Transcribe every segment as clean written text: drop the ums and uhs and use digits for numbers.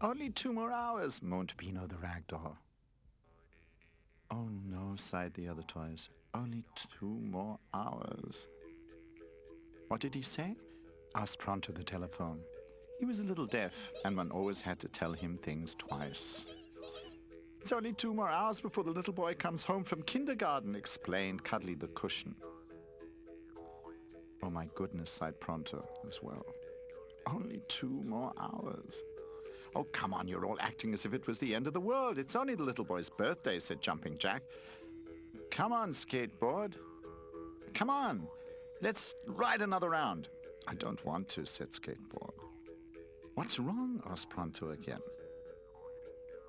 Only 2 more hours, moaned Pino the rag doll. Oh no, sighed the other toys. Only 2 more hours. What did he say? Asked Pronto the telephone. He was a little deaf, and one always had to tell him things twice. It's only 2 more hours before the little boy comes home from kindergarten, explained Cuddly the cushion. Oh my goodness, sighed Pronto as well. Only 2 more hours. Oh, come on, you're all acting as if it was the end of the world. It's only the little boy's birthday, said Jumping Jack. Come on, skateboard. Come on, let's ride another round. I don't want to, said Skateboard. What's wrong? Asked Pronto again.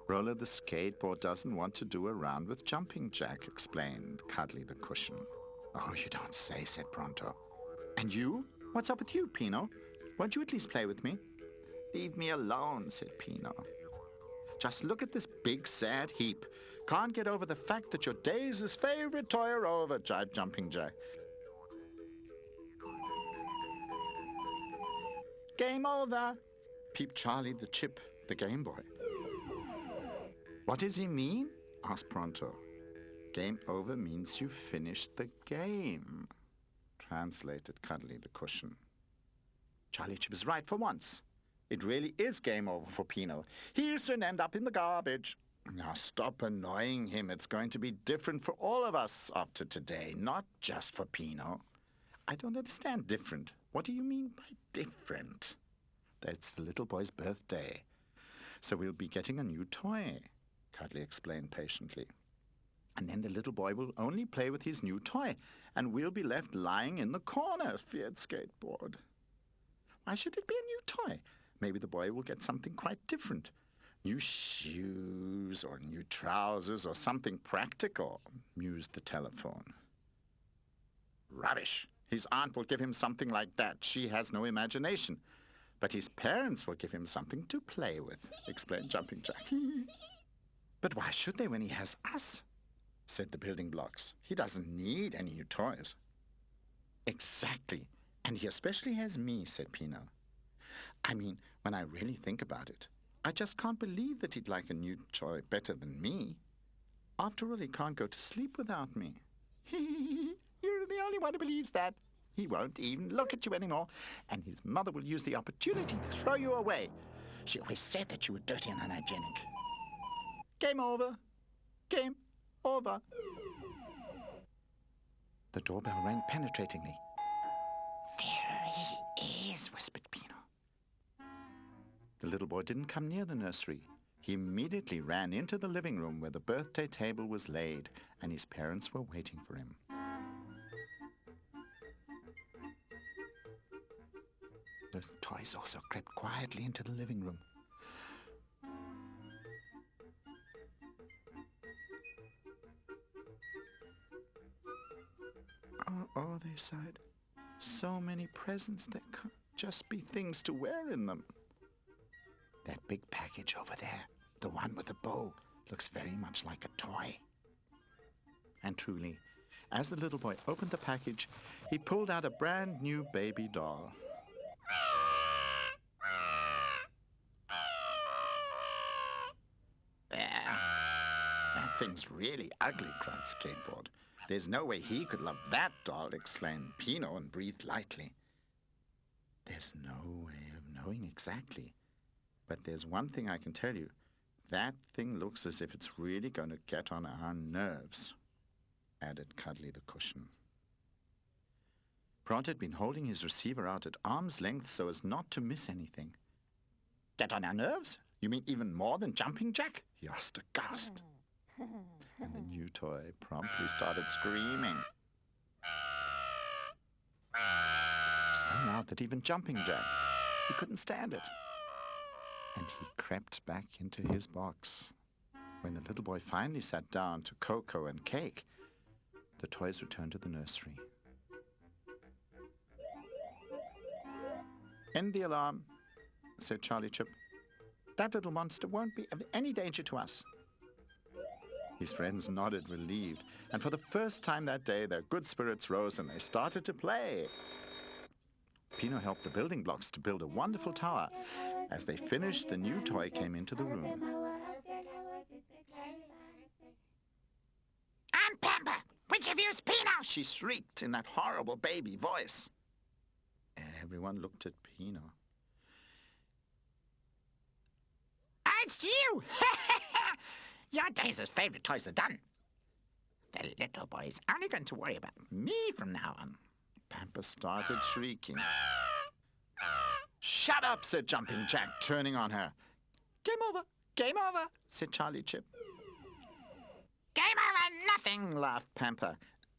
Roller the skateboard doesn't want to do a round with Jumping Jack, explained Cuddly the cushion. Oh, you don't say, said Pronto. And you? What's up with you, Pino? Won't you at least play with me? Leave me alone, said Pino. Just look at this big, sad heap. Can't get over the fact that your Daisy's favorite toy are over, jibed Jumping Jack. Game over, peeped Charlie the Chip, the Game Boy. What does he mean? Asked Pronto. Game over means you finished the game, translated Cuddly the cushion. Charlie Chip is right for once. It really is game over for Pino. He'll soon end up in the garbage. Now stop annoying him. It's going to be different for all of us after today, not just for Pino. I don't understand different. What do you mean by different? That's the little boy's birthday. So we'll be getting a new toy, Cuddly explained patiently. And then the little boy will only play with his new toy, and we'll be left lying in the corner, feared Skateboard. Why should it be a new toy? Maybe the boy will get something quite different. New shoes or new trousers or something practical, mused the telephone. Rubbish. His aunt will give him something like that. She has no imagination. But his parents will give him something to play with, explained Jumping Jack. But why should they when he has us? Said the building blocks. He doesn't need any new toys. Exactly. And he especially has me, said Pino. I mean, when I really think about it, I just can't believe that he'd like a new toy better than me. After all, he can't go to sleep without me. You're the only one who believes that. He won't even look at you anymore, and his mother will use the opportunity to throw you away. She always said that you were dirty and unhygienic. Game over. Game over. The doorbell rang penetratingly. There he is, whispered Pino. The little boy didn't come near the nursery. He immediately ran into the living room where the birthday table was laid, and his parents were waiting for him. The toys also crept quietly into the living room. Oh, they sighed. So many presents that could just be things to wear in them. That big package over there, the one with the bow, looks very much like a toy. And truly, as the little boy opened the package, he pulled out a brand new baby doll. That thing's really ugly, cried Skateboard. There's no way he could love that doll, exclaimed Pino and breathed lightly. There's no way of knowing exactly. But there's one thing I can tell you. That thing looks as if it's really going to get on our nerves, added Cuddly the cushion. Pronto had been holding his receiver out at arm's length so as not to miss anything. Get on our nerves? You mean even more than Jumping Jack? He asked aghast. And the new toy promptly started screaming. So loud that even Jumping Jack, he couldn't stand it. And he crept back into his box. When the little boy finally sat down to cocoa and cake, the toys returned to the nursery. End the alarm, said Charlie Chip. That little monster won't be of any danger to us. His friends nodded relieved, and for the first time that day, their good spirits rose and they started to play. Pino helped the building blocks to build a wonderful tower, As they finished, the new toy came into the room. I'm Pamper. Which of you's Pino? She shrieked in that horrible baby voice. Everyone looked at Pino. It's you! Your Daisy's favorite toys are done. The little boy's only going to worry about me from now on. Pamper started shrieking. Shut up, said Jumping Jack, turning on her. Game over, said Charlie Chip. Game over nothing, Laughed Pamper,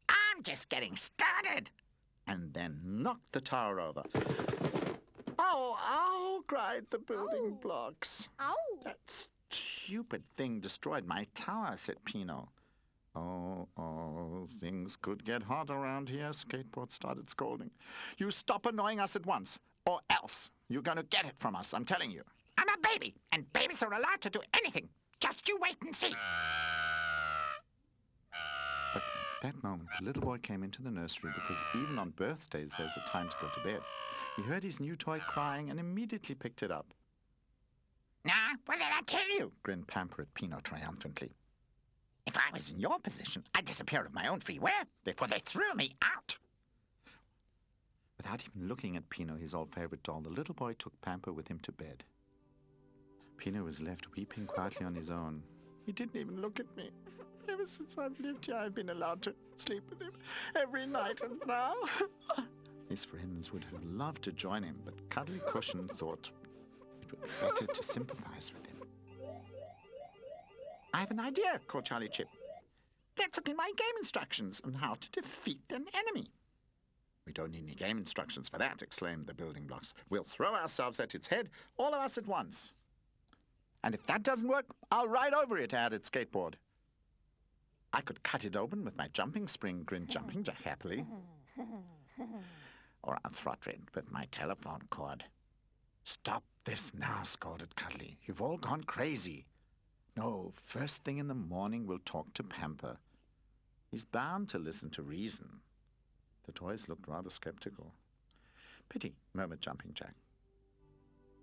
I'm just getting started. and then knocked the tower over. Ow, cried the building blocks. Ow. That stupid thing destroyed my tower, said Pino. Oh, things could get hot around here, Skateboard started scolding. You stop annoying us at once, or else you're going to get it from us, I'm telling you. I'm a baby, and babies are allowed to do anything. Just you wait and see. But at that moment, the little boy came into the nursery because even on birthdays there's a time to go to bed. He heard his new toy crying and immediately picked it up. Nah, what did I tell you? Grinned Pamper at Pino triumphantly. If I was in your position, I'd disappear of my own free will before they threw me out. Without even looking at Pino, his old favorite doll, the little boy took Pamper with him to bed. Pino was left weeping quietly on his own. He didn't even look at me. Ever since I've lived here, I've been allowed to sleep with him every night, and now... His friends would have loved to join him, but Cuddly Cushion thought it would be better to sympathize with him. I have an idea, called Charlie Chip. Let's look in my game instructions on how to defeat an enemy. We don't need any game instructions for that, exclaimed the building blocks. We'll throw ourselves at its head, all of us at once. And if that doesn't work, I'll ride over it, added Skateboard. I could cut it open with my jumping spring, grinned Jumping Jack happily. Or I'll throttle it with my telephone cord. Stop this now, scolded Cuddly. You've all gone crazy. No, first thing in the morning we'll talk to Pamper. He's bound to listen to reason. The toys looked rather skeptical. Pity, murmured Jumping Jack.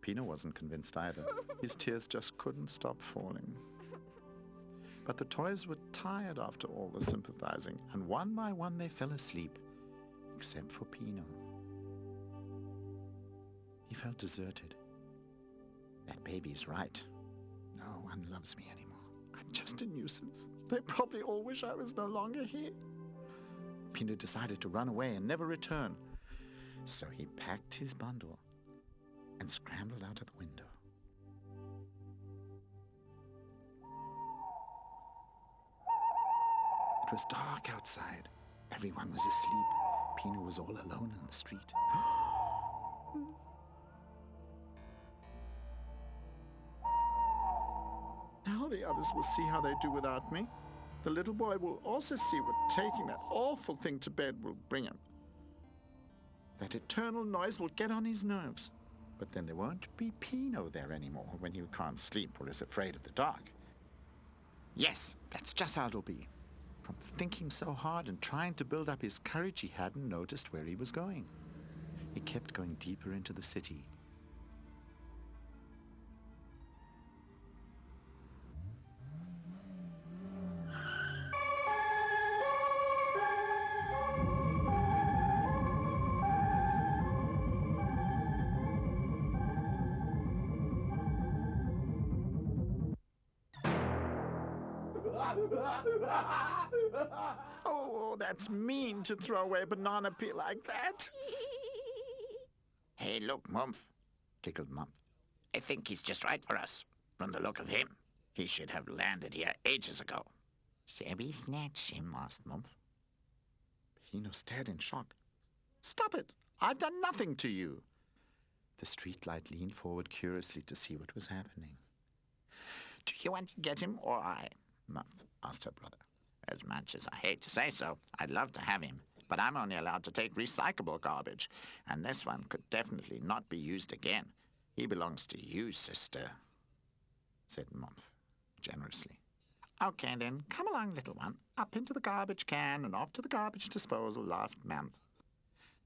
Pino wasn't convinced either. His tears just couldn't stop falling. But the toys were tired after all the sympathizing, and one by one they fell asleep, except for Pino. He felt deserted. That baby's right. No one loves me anymore. I'm just a nuisance. They probably all wish I was no longer here. Pino decided to run away and never return. So he packed his bundle and scrambled out of the window. It was dark outside. Everyone was asleep. Pino was all alone in the street. Now the others will see how they do without me. The little boy will also see what taking that awful thing to bed will bring him. That eternal noise will get on his nerves. But then there won't be Pino there anymore when he can't sleep or is afraid of the dark. Yes, that's just how it'll be. From thinking so hard and trying to build up his courage, he hadn't noticed where he was going. He kept going deeper into the city. Oh, that's mean to throw away a banana peel like that. Hey, look, Mumph, Giggled Mum. I think he's just right for us. From the look of him, he should have landed here ages ago. Shall we snatch him? Asked Mumph. Pino stared in shock. Stop it! I've done nothing to you. The streetlight leaned forward curiously to see what was happening. Do you want to get him or I? Mumph asked her brother. As much as I hate to say so, I'd love to have him, but I'm only allowed to take recyclable garbage, and this one could definitely not be used again. He belongs to you, sister, said Mumph generously. Okay, then, come along, little one. Up into the garbage can and off to the garbage disposal, laughed Mumph.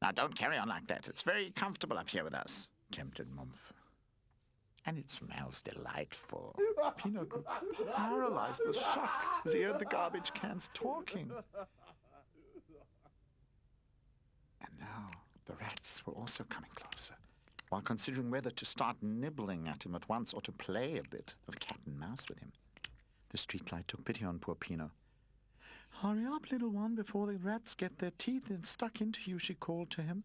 Now, don't carry on like that. It's very comfortable up here with us, tempted Mumph. And it smells delightful. Pino grew paralyzed with shock as he heard the garbage cans talking. And now the rats were also coming closer, while considering whether to start nibbling at him at once or to play a bit of cat and mouse with him. The streetlight took pity on poor Pino. "Hurry up, little one, before the rats get their teeth stuck into you," she called to him.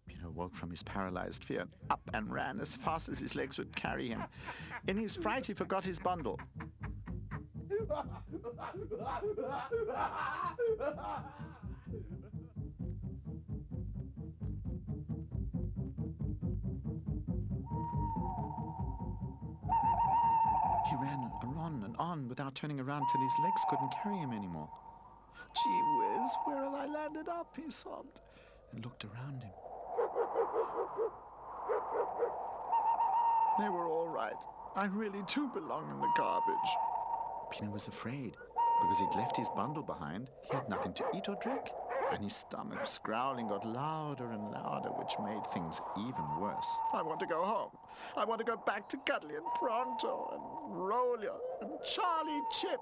Pino woke from his paralyzed fear, up and ran as fast as his legs would carry him. In his fright, he forgot his bundle. He ran on and on without turning around till his legs couldn't carry him anymore. "Gee whiz, where have I landed up?" he sobbed, and looked around him. They were all right. I really do belong in the garbage. Pino was afraid, because he'd left his bundle behind. He had nothing to eat or drink, and his stomach's growling got louder and louder, which made things even worse. "I want to go home. I want to go back to Cuddly and Pronto and Roller and Charlie Chip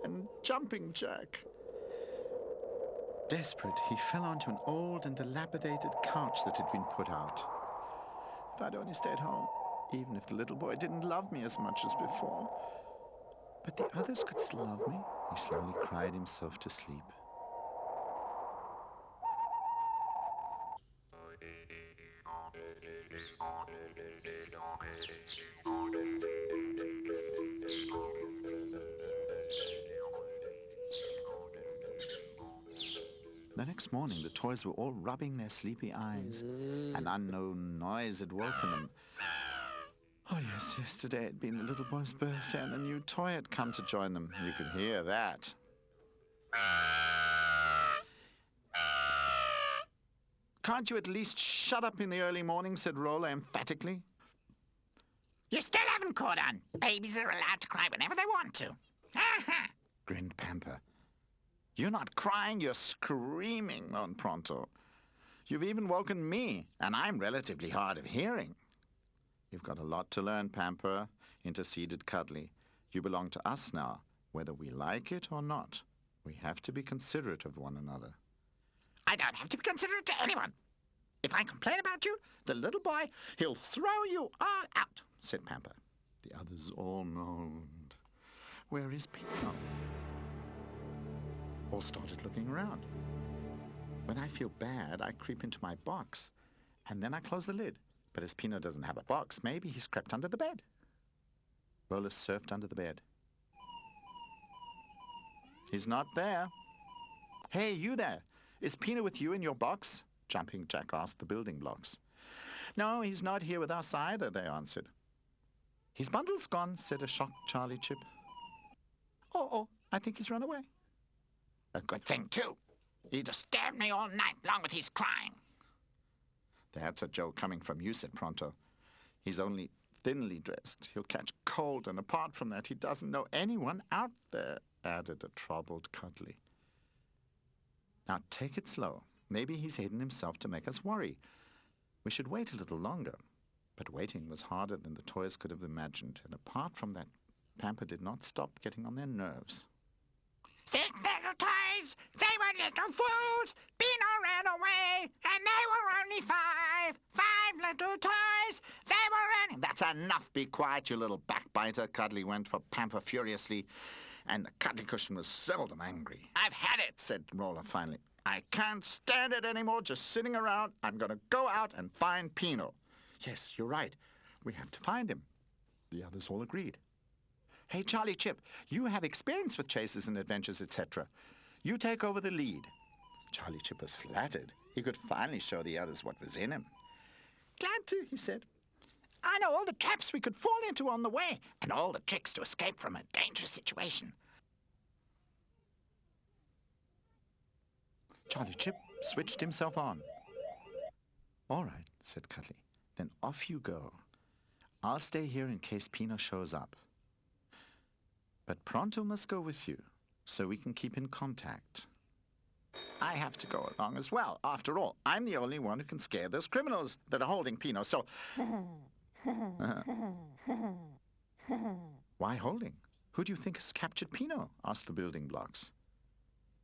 and Jumping Jack." Desperate, he fell onto an old and dilapidated couch that had been put out. If I'd only stayed home, even if the little boy didn't love me as much as before. But the others could still love me. He slowly cried himself to sleep. The next morning, the toys were all rubbing their sleepy eyes. An unknown noise had woken them. Oh, yes, yesterday had been the little boy's birthday, and a new toy had come to join them. You could hear that. "Can't you at least shut up in the early morning?" said Roller emphatically. You still haven't caught on. Babies are allowed to cry whenever they want to. Grinned Pamper. "You're not crying, you're screaming," moaned Pronto. "You've even woken me, and I'm relatively hard of hearing." "You've got a lot to learn, Pamper," interceded Cuddly. "You belong to us now, whether we like it or not. We have to be considerate of one another." I don't have to be considerate to anyone. If I complain about you, the little boy, he'll throw you all out, said Pamper. The others all moaned. "Where is Pino?" All started looking around. When I feel bad, I creep into my box, and then I close the lid. But as Pino doesn't have a box, maybe he's crept under the bed. Roller surfed under the bed. "He's not there." "Hey, you there! Is Pino with you in your box?" Jumping Jack asked the building blocks. "No, he's not here with us either," they answered. "His bundle's gone," said a shocked Charlie Chip. Oh, I think he's run away." A good thing, too. He disturbed me all night long with his crying. "That's a joke coming from you," said Pronto. "He's only thinly dressed. He'll catch cold, and apart from that, he doesn't know anyone out there," added a troubled Cuddly. "Now take it slow. Maybe he's hidden himself to make us worry. We should wait a little longer." But waiting was harder than the toys could have imagined, and apart from that, Pamper did not stop getting on their nerves. 6 little toys, they were little fools. Pino ran away, and they were only 5. 5 little toys, they were running. "That's enough. Be quiet, you little backbiter." Cuddly went for Pamper furiously, and the cuddly cushion was seldom angry. I've had it, said Roller finally. "I can't stand it anymore, just sitting around. I'm going to go out and find Pino." "Yes, you're right. We have to find him." The others all agreed. "Hey, Charlie Chip, you have experience with chases and adventures, etc. You take over the lead." Charlie Chip was flattered. He could finally show the others what was in him. Glad to, he said. I know all the traps we could fall into on the way, and all the tricks to escape from a dangerous situation. Charlie Chip switched himself on. "All right," said Cuddly. "Then off you go. I'll stay here in case Pino shows up. But Pronto must go with you, so we can keep in contact." "I have to go along as well. After all, I'm the only one who can scare those criminals that are holding Pino, so..." Why holding? Who do you think has captured Pino? Asked the building blocks.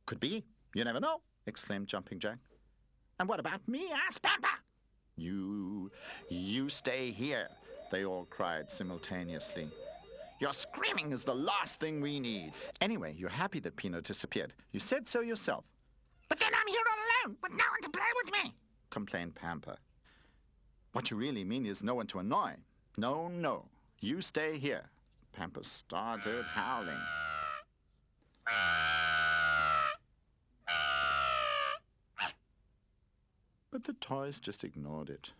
Could be. You never know, exclaimed Jumping Jack. And what about me? Asked Pamper. You stay here, they all cried simultaneously. Your screaming is the last thing we need. Anyway, you're happy that Pino disappeared. You said so yourself. But then I'm here all alone, with no one to play with me, complained Pamper. What you really mean is no one to annoy. No, no. You stay here. Pamper started howling. But the toys just ignored it.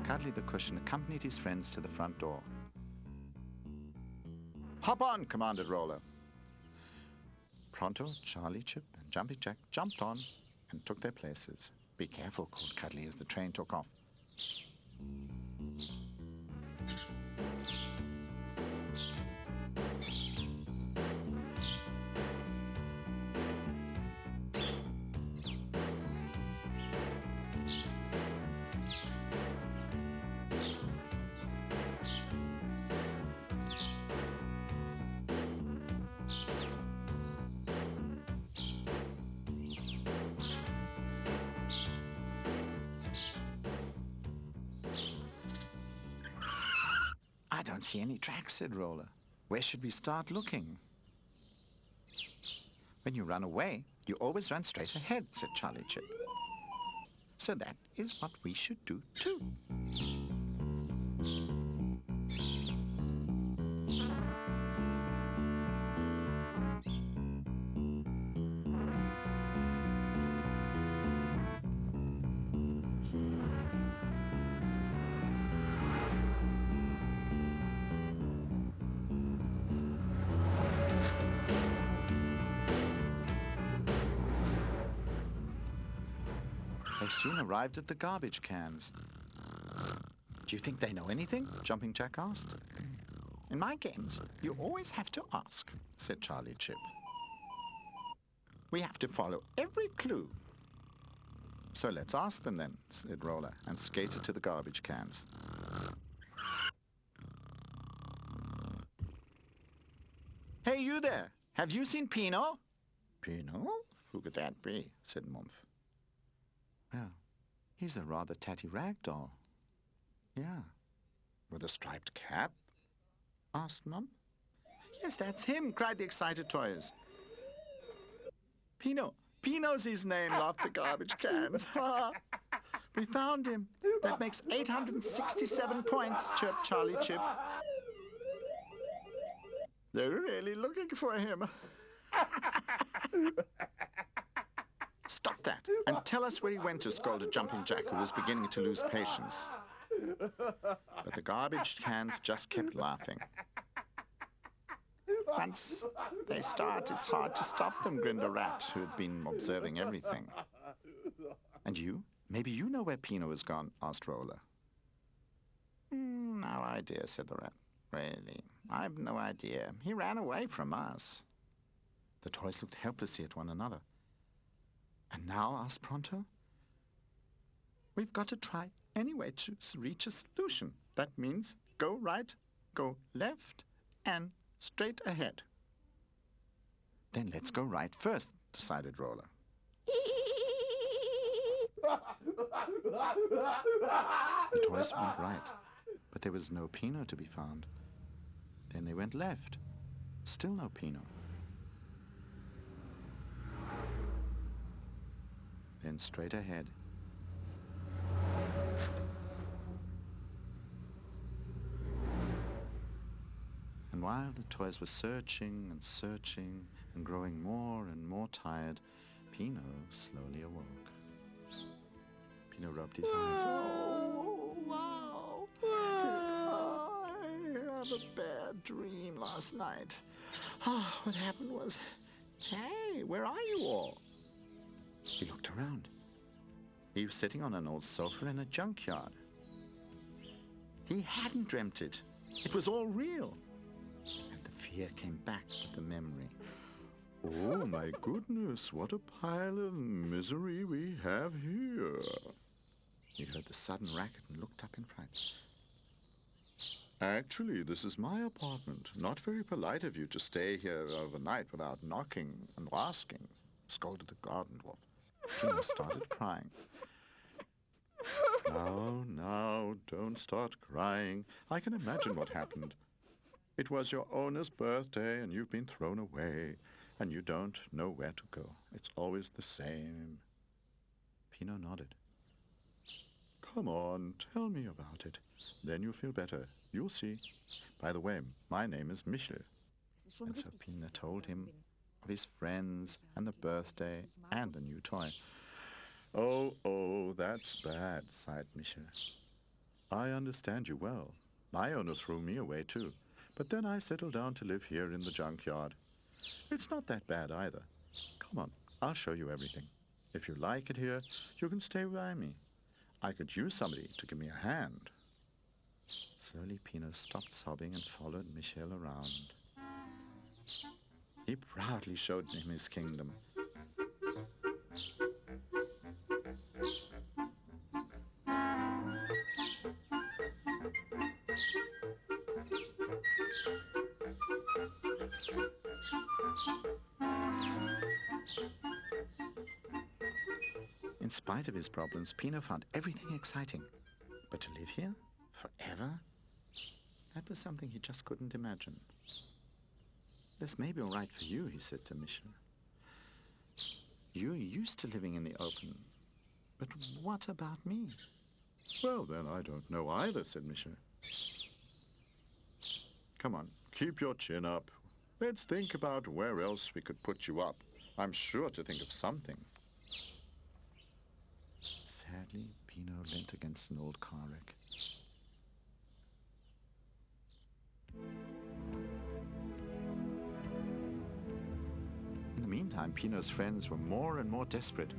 Cuddly the Cushion accompanied his friends to the front door. Hop on, commanded Roller. Pronto, Charlie, Chip, and Jumping Jack jumped on and took their places. Be careful, called Cuddly as the train took off. I don't see any tracks, said Roller. Where should we start looking? When you run away, you always run straight ahead, said Charlie Chip. So that is what we should do too. They soon arrived at the garbage cans. Do you think they know anything? Jumping Jack asked. In my games, you always have to ask, said Charlie Chip. We have to follow every clue. So let's ask them then, said Roller, and skated to the garbage cans. Hey, you there! Have you seen Pino? Pino? Who could that be? Said Mumph. Well, he's a rather tatty rag doll. Yeah. With a striped cap? Asked Mum. Yes, that's him, cried the excited toys. Pino. Pino's his name, laughed the garbage cans. We found him. That makes 867 points, chirped Charlie Chip. They're really looking for him. Stop that, and tell us where he went to, scolded Jumping Jack, who was beginning to lose patience. But the garbage cans just kept laughing. Once they start, it's hard to stop them, grinned a rat who had been observing everything. And you? Maybe you know where Pino has gone, asked Roller. No idea, said the rat. Really, I've no idea. He ran away from us. The toys looked helplessly at one another. And now, asked Pronto, we've got to try anyway to reach a solution. That means go right, go left, and straight ahead. Then let's go right first, decided Roller. The toys went right, but there was no Pino to be found. Then they went left. Still no Pino. Then straight ahead. And while the toys were searching and searching and growing more and more tired, Pino slowly awoke. Pino rubbed his eyes. Oh, wow! Did I have a bad dream last night? Oh, what happened was, hey, where are you all? He looked around. He was sitting on an old sofa in a junkyard. He hadn't dreamt it. It was all real. And the fear came back with the memory. Oh, my goodness, what a pile of misery we have here. He heard the sudden racket and looked up in fright. Actually, this is my apartment. Not very polite of you to stay here overnight without knocking and asking, scolded the garden dwarf. Pino started crying. Now, don't start crying. I can imagine what happened. It was your owner's birthday, and you've been thrown away, and you don't know where to go. It's always the same. Pino nodded. Come on, tell me about it. Then you'll feel better. You'll see. By the way, my name is Michel. And so Pino told him of his friends and the birthday and the new toy. Oh, that's bad, sighed Michel. I understand you well. My owner threw me away too, but then I settled down to live here in the junkyard. It's not that bad either. Come on, I'll show you everything. If you like it here, you can stay by me. I could use somebody to give me a hand. Slowly, Pino stopped sobbing and followed Michel around. He proudly showed him his kingdom. In spite of his problems, Pino found everything exciting. But to live here forever? That was something he just couldn't imagine. This may be all right for you, he said to Michel. You're used to living in the open. But what about me? Well, then, I don't know either, said Michel. Come on, keep your chin up. Let's think about where else we could put you up. I'm sure to think of something. Sadly, Pino leant against an old car wreck. In the meantime, Pino's friends were more and more desperate.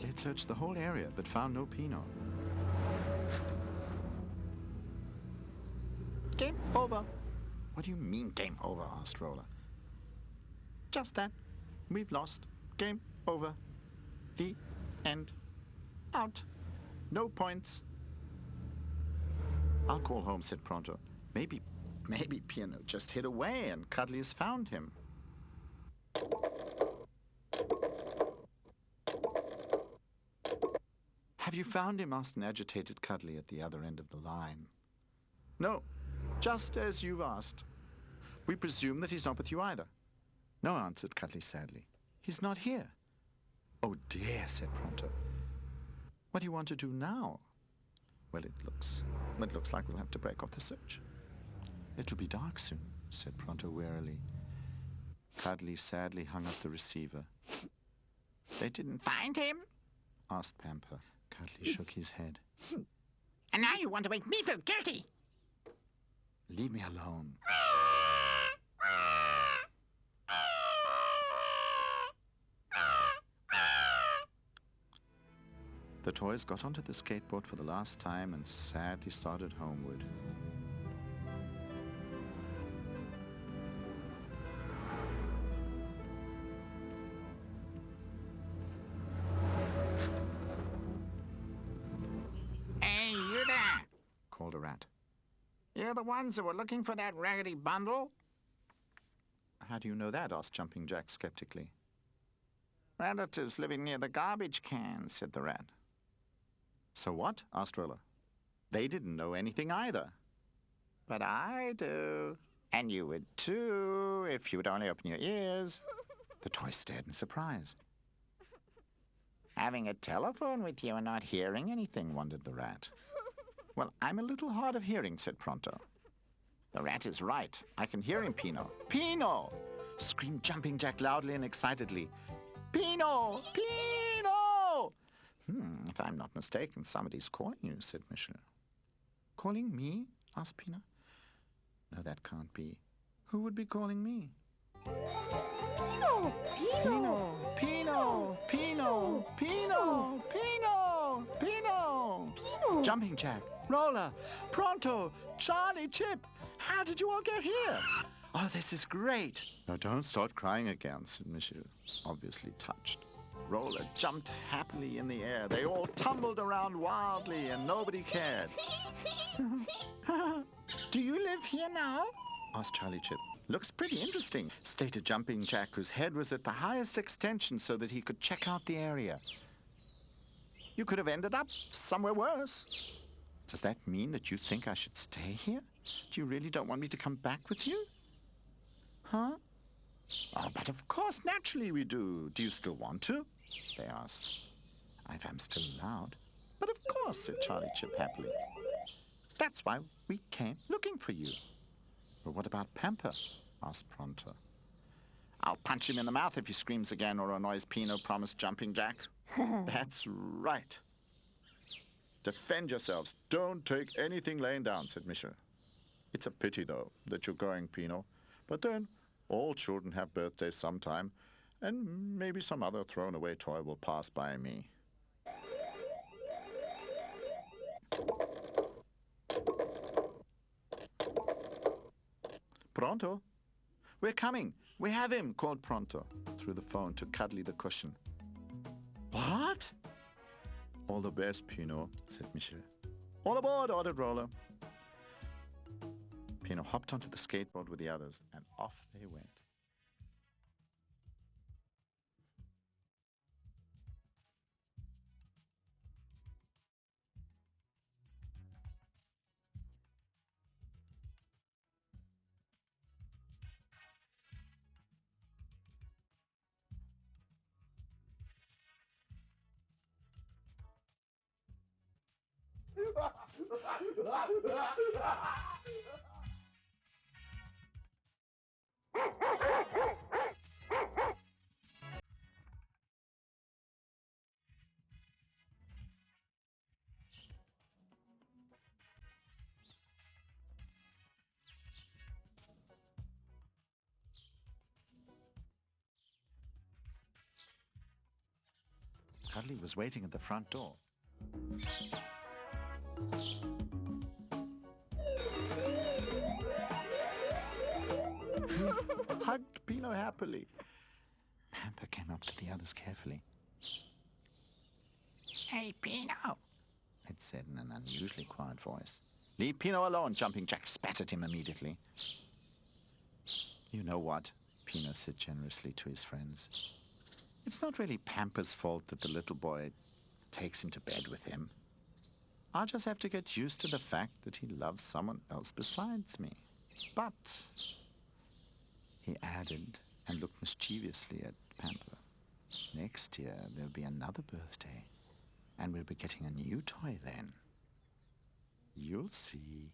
They had searched the whole area, but found no Pino. Game over. What do you mean, game over? Asked Roller. Just that. We've lost. Game over. The end. Out. No points. I'll call home, said Pronto. Maybe Pino just hid away and Cuddly has found him. Have you found him? Asked an agitated Cuddly at the other end of the line. No, just as you've asked. We presume that he's not with you either. No, answered Cuddly sadly. He's not here. Oh dear, said Pronto. What do you want to do now? Well, it looks like we'll have to break off the search. It'll be dark soon, said Pronto wearily. Cuddly sadly hung up the receiver. They didn't find him? Asked Pamper. Cuddly shook his head. And now you want to make me feel guilty? Leave me alone. The toys got onto the skateboard for the last time and sadly started homeward. Hey, you there! Called a rat. You're the ones who were looking for that raggedy bundle? How do you know that? Asked Jumping Jack skeptically. Relatives living near the garbage cans, said the rat. So what? Asked Roller. They didn't know anything either. But I do. And you would too, if you would only open your ears. The toy stared in surprise. Having a telephone with you and not hearing anything, wondered the rat. Well, I'm a little hard of hearing, said Pronto. The rat is right. I can hear him, Pino. Pino! Screamed Jumping Jack loudly and excitedly. Pino! Pino! If I'm not mistaken, somebody's calling you, said Michel. Calling me? Asked Pino. No, that can't be. Who would be calling me? Pino! Pino! Pino! Pino! Pino! Pino! Pino! Pino! Jumping Jack, Roller, Pronto, Charlie, Chip. How did you all get here? Oh, this is great. No, don't start crying again, said Monsieur, obviously touched. Roller jumped happily in the air. They all tumbled around wildly and nobody cared. Do you live here now? Asked Charlie Chip. Looks pretty interesting, stated Jumping Jack, whose head was at the highest extension so that he could check out the area. You could have ended up somewhere worse. Does that mean that you think I should stay here? Do you really don't want me to come back with you? Huh? Oh, but of course, naturally we do. Do you still want to? They asked. If I'm still allowed. But of course, said Charlie Chip happily. That's why we came looking for you. Well, what about Pamper? Asked Pronto. I'll punch him in the mouth if he screams again or annoys Pino, promised Jumping Jack. That's right. Defend yourselves. Don't take anything laying down, said Misha. It's a pity, though, that you're going, Pino. But then, all children have birthdays sometime, and maybe some other thrown-away toy will pass by me. Pronto? We're coming. We have him, called Pronto through the phone to Cuddly the cushion. What? All the best, Pino, said Michel. All aboard, ordered Roller. Pino hopped onto the skateboard with the others, and off they went. Cuddly was waiting at the front door. Hugged Pino happily. Pamper came up to the others carefully. Hey, Pino, It said in an unusually quiet voice. Leave Pino alone, Jumping Jack spat at him immediately. You know what? Pino said generously to his friends. It's not really Pamper's fault that the little boy takes him to bed with him. I'll just have to get used to the fact that he loves someone else besides me. But, he added and looked mischievously at Pamper, next year there'll be another birthday, and we'll be getting a new toy then. You'll see.